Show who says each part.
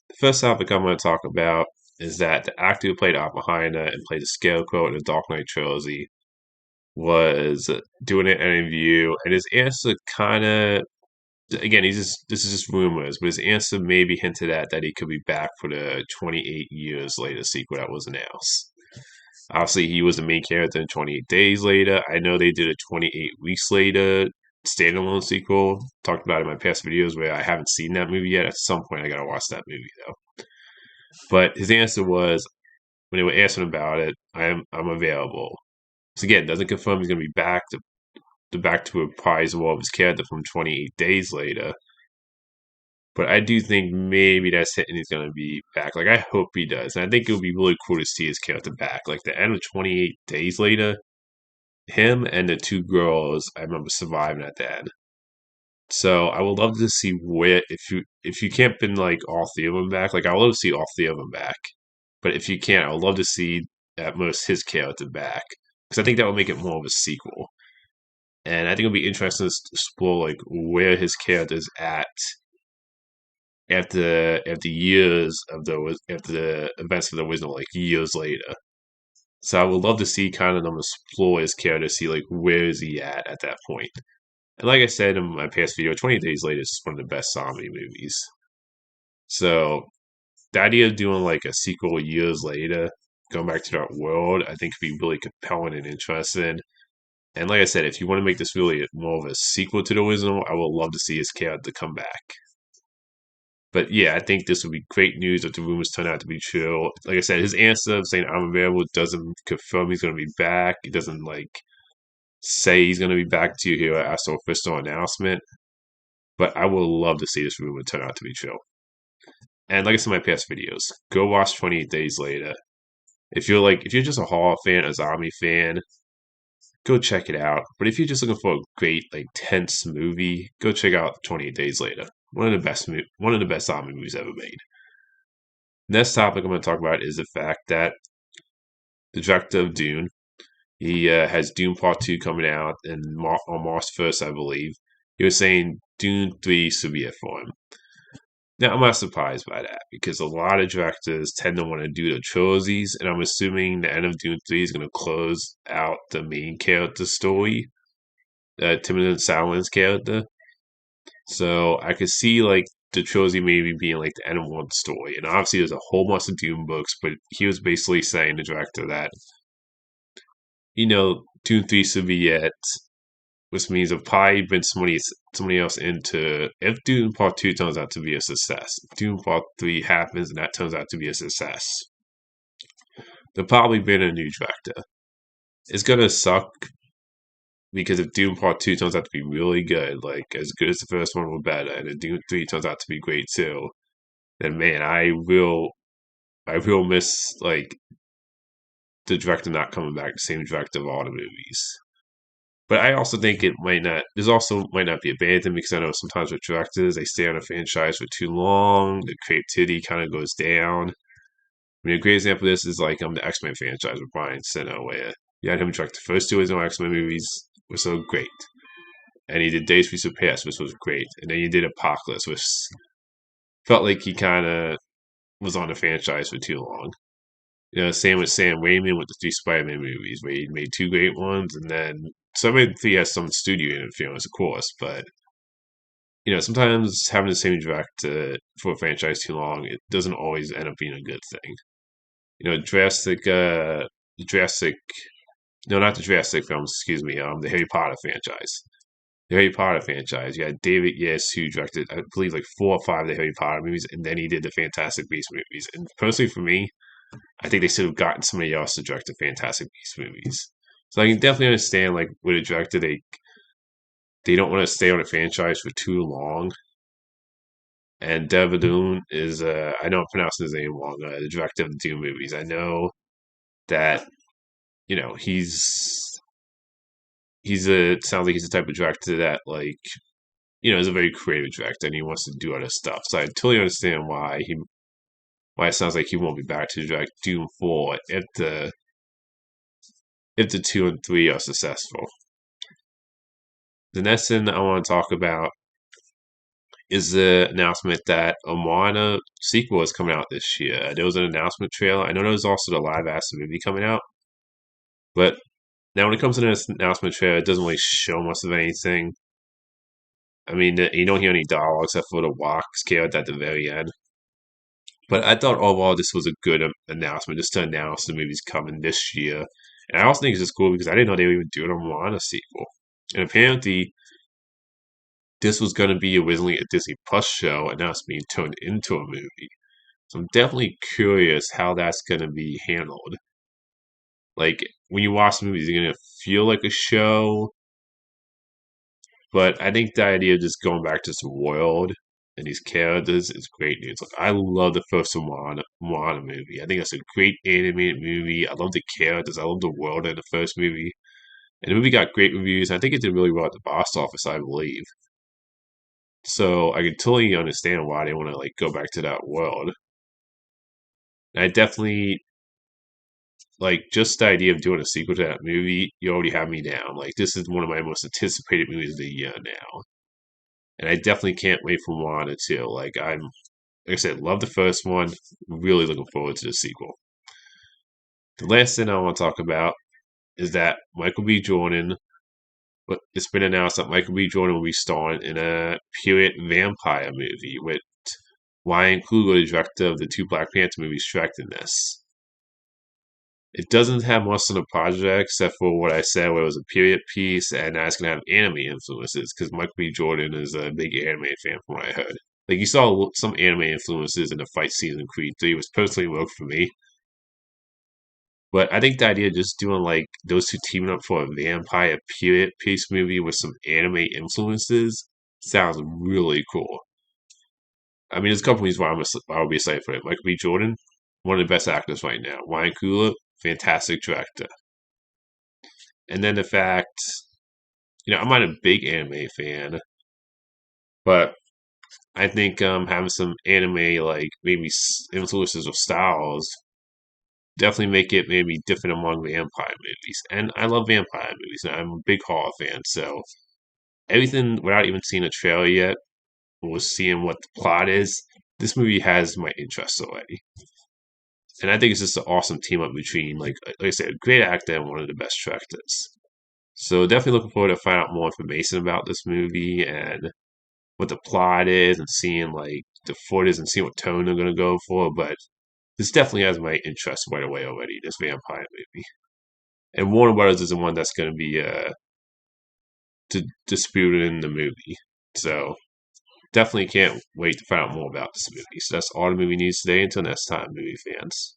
Speaker 1: The first topic I'm going to talk about is that the actor who played Oppenheimer and played the Scarecrow in the Dark Knight trilogy was doing an interview, and his answer kind of, again, he's just this is just rumors, but his answer maybe hinted at that he could be back for the 28 years later sequel that was announced. Obviously, he was the main character in 28 Days Later. I know they did a 28 Weeks Later standalone sequel. Talked about it in my past videos where I haven't seen that movie yet. At some point, I gotta watch that movie though. But his answer was when they were asking about it, I'm available. So again, doesn't confirm he's gonna be back to back to reprise more of his character from 28 Days Later. But I do think maybe that's hitting he's gonna be back. Like I hope he does. And I think it would be really cool to see his character back. Like the end of 28 Days Later, him and the two girls I remember surviving at the end. So I would love to see where if you can't pin like all three of them back, like I would love to see all three of them back. But if you can't, I would love to see at most his character back because I think that would make it more of a sequel. And I think it'll be interesting to explore like where his character's at after years of the after the events of the original, like years later. So I would love to see kind of them explore his character, see like where is he at that point. And like I said in my past video, 20 Days Later is one of the best zombie movies. So the idea of doing like a sequel years later, going back to that world, I think could be really compelling and interesting. And like I said, if you want to make this really more of a sequel to the original, I would love to see his character come back. But yeah, I think this would be great news if the rumors turn out to be true. Like I said, his answer of saying I'm available doesn't confirm he's going to be back. He doesn't like say he's going to be back to you here after official announcement. But I would love to see this rumor turn out to be true. And like I said in my past videos, go watch 28 Days Later. If you're just a horror fan, a zombie fan, go check it out. But if you're just looking for a great, like, tense movie, go check out 28 Days Later. One of the best zombie movies ever made. Next topic I'm going to talk about is the fact that the director of Dune, he has Dune Part 2 coming out on March 1st, I believe. He was saying Dune 3 should be it for him. Now, I'm not surprised by that because a lot of directors tend to want to do the trilogies, and I'm assuming the end of Dune 3 is going to close out the main character story, Timothy Salin's character. So I could see like the trilogy maybe being like the end of one story. And obviously, there's a whole bunch of Dune books, but he was basically saying, the director, that, Dune 3 should be it, which means it'll probably bring somebody else into if Dune Part 2 turns out to be a success. If Dune Part 3 happens and that turns out to be a success, they'll probably bring a new director. It's gonna suck because if Dune Part 2 turns out to be really good, like as good as the first one or better, and if Dune 3 turns out to be great too, then man, I will miss like the director not coming back, the same director of all the movies. But I also think it might not. There's also might not be abandoned because I know sometimes with directors they stay on a franchise for too long. The creativity kind of goes down. I mean, a great example of this is like the X Men franchise with Brian Singer, where you had him direct the first two original X Men movies, were so great, and he did Days of Future Past, which was great, and then he did Apocalypse, which felt like he kind of was on the franchise for too long. Same with Sam Raimi with the three Spider-Man movies, where he made two great ones, and then Spider-Man 3 has some studio interference, of course, but sometimes having the same director for a franchise too long, it doesn't always end up being a good thing. Jurassic, no, not the Jurassic films, excuse me, the Harry Potter franchise. The Harry Potter franchise, you had David Yes, who directed, I believe, like four or five of the Harry Potter movies, and then he did the Fantastic Beasts movies. And personally, for me, I think they should have gotten somebody else to direct the Fantastic Beasts movies. So I can definitely understand, like, with a director, they don't want to stay on a franchise for too long. And Denis Villeneuve is, I know I'm pronouncing his name wrong, the director of the Dune movies. I know that, sounds like he's the type of director that, like, is a very creative director and he wants to do other stuff. So I totally understand why it sounds like he won't be back to direct Dune 4 if the 2 and 3 are successful. The next thing I want to talk about is the announcement that a Moana sequel is coming out this year. There was an announcement trailer. I know there was also the live action movie coming out, but now when it comes to this announcement trailer, it doesn't really show much of anything. I mean, you don't hear any dialogue except for the walk scared at the very end. But I thought overall this was a good announcement just to announce the movie's coming this year. And I also think it's just cool because I didn't know they were even doing a Moana sequel. And apparently, this was going to be originally a Disney Plus show, and now it's being turned into a movie. So I'm definitely curious how that's going to be handled. Like, when you watch the movies, you're going to feel like a show, but I think the idea of just going back to this world and these characters is great news. Like, I love the first Moana movie. I think it's a great animated movie. I love the characters. I love the world in the first movie. And the movie got great reviews. I think it did really well at the box office, I believe. So I can totally understand why they want to like go back to that world. And I definitely like just the idea of doing a sequel to that movie. You already have me down. Like this is one of my most anticipated movies of the year now, and I definitely can't wait for Moana too. Like I said, love the first one. Really looking forward to the sequel. The last thing I want to talk about is that Michael B. Jordan. But it's been announced that Michael B. Jordan will be starring in a period vampire movie with Ryan Coogler, the director of the two Black Panther movies, directing this. It doesn't have much on the project except for what I said, where it was a period piece, and now it's going to have anime influences because Michael B. Jordan is a big anime fan from what I heard. Like, you saw some anime influences in the fight scene in Creed 3, which personally worked for me. But I think the idea of just doing like those two teaming up for a vampire period piece movie with some anime influences sounds really cool. I mean, there's a couple reasons why I would be excited for it. Michael B. Jordan, one of the best actors right now. Ryan Coogler, fantastic director. And then the fact, I'm not a big anime fan, but I think having some anime like maybe influences or styles definitely make it maybe different among vampire movies. And I love vampire movies. And I'm a big horror fan, so everything without even seeing a trailer yet or seeing what the plot is, this movie has my interest already. And I think it's just an awesome team up between, like I said, a great actor and one of the best directors. So definitely looking forward to find out more information about this movie and what the plot is and seeing like the footage and seeing what tone they're gonna go for. But this definitely has my interest right away already, this vampire movie. And Warner Brothers is the one that's gonna be disputed in the movie. So definitely can't wait to find out more about this movie. So that's all the movie news today. Until next time, movie fans.